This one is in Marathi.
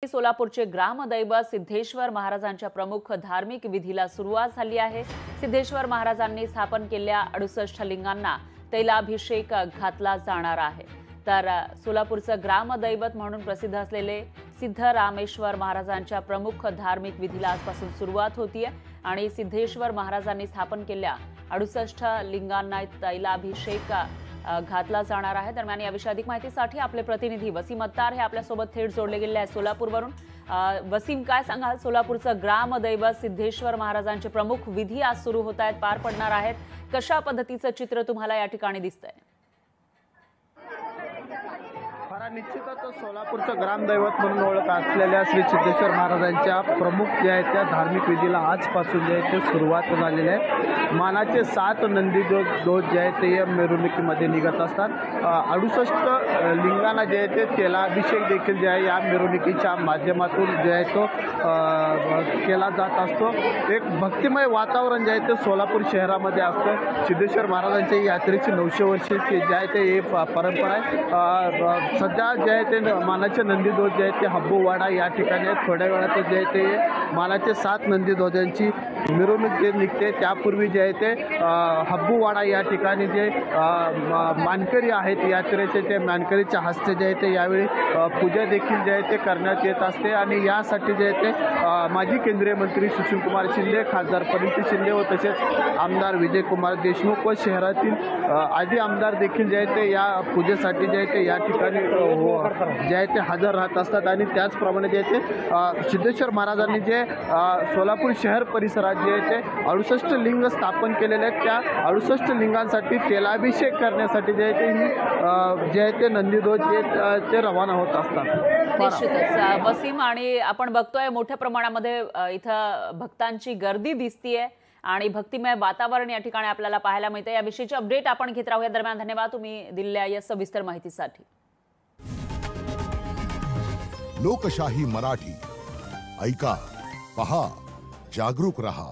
सोलापूरचे ग्रामदैवत सिद्धेश्वर महाराजांच्या प्रमुख धार्मिक विधीला सुरुवात झाली आहे। सिद्धेश्वर महाराजांनी स्थापन केलेल्या 68 लिंगांना तैलाभिषेक घातला जाणार आहे। तर सोलापूरचं ग्रामदैवत म्हणून प्रसिद्ध असलेले सिद्धरामेश्वर महाराजांच्या प्रमुख धार्मिक विधीला आजपासून सुरुवात होतीये आणि सिद्धेश्वर महाराजांनी स्थापन केलेल्या 68 लिंगांना तैलाभिषेक घातला जाणार आहे। दरम्यान याविषयी अधिक माहितीसाठी आपले प्रतिनिधी वसीम अत्तार हे आपल्या सोबत थेट जोडले गेले आहेत सोलापूरवरून। वसीम, काय सांगाल, सोलापूरचं ग्रामदैवत सिद्धेश्वर महाराजांचे प्रमुख विधी आज सुरू होत आहेत, पार पडणार आहेत, कशा पद्धतीचं चित्र तुम्हाला या ठिकाणी दिसतंय? निश्चितच सोलापूरचं ग्रामदैवत म्हणून ओळख असलेल्या श्री सिद्धेश्वर महाराजांच्या प्रमुख जे आहेत त्या धार्मिक विधीला आजपासून जे आहे ते सुरुवात झालेली आहे। मानाचे 7 नंदी ध्वज जे आहेत ते या मिरवणुकीमध्ये निघत असतात। 68 लिंगांना जे आहे ते तेलाभिषेक देखील जे आहे या मिरवणुकीच्या माध्यमातून जे आहे तो केला जात असतो। एक भक्तिमय वातावरण जे आहे ते सोलापूर शहरामध्ये असतं। सिद्धेश्वर महाराजांच्या यात्रेची 900 वर्षाची जे आहे ते परंपरा आहे। सध्या जे आहे ते मानाचे नंदी ध्वज जे आहेत ते हब्बूवाडा या ठिकाणी आहेत। थोड्या वेळात जे आहे ते मानाचे 7 नंदी ध्वजांची मिरवणूक जे निघते त्यापूर्वी जे आहे ते हब्बूवाडा या ठिकाणी जे मानकरी आहेत यात्रेचे ते मानकरीच्या हस्ते जे आहे ते यावेळी पूजा देखील जे आहे ते करण्यात येत असते आणि यासाठी जे आहे ते माजी केंद्रीय मंत्री सुशीलकुमार शिंदे, खासदार परिणिती शिंदे व तसेच आमदार विजयकुमार देशमुख व शहरातील आदी आमदार देखील जे आहे ते या पूजेसाठी जे आहे ते या ठिकाणी जे आहे ते हजर राहत असतात। आणि त्याचप्रमाणे जे आहे ते सिद्धेश्वर महाराजांनी जे सोलापूर शहर परिसरात जे आहे ते 68 लिंग स्थापन केलेले आहेत, त्या 68 लिंगांसाठी तेलाभिषेक करण्यासाठी जे आहे ते जे आहे ते नंदीध्वज ते रवाना होत असतात। निश्चितच वसीम, आणि आपण बघतोय मोठ्या प्रमाणामध्ये इथं भक्तांची गर्दी दिसतीये आणि भक्तिमय वातावरण या ठिकाणी आपल्याला पाहायला मिळते। याविषयीची अपडेट आपण घेत राहूया। दरम्यान धन्यवाद तुम्ही दिलेल्या या सविस्तर माहितीसाठी। लोकशाही मराठी ऐका, पहा, जागरूक रहा।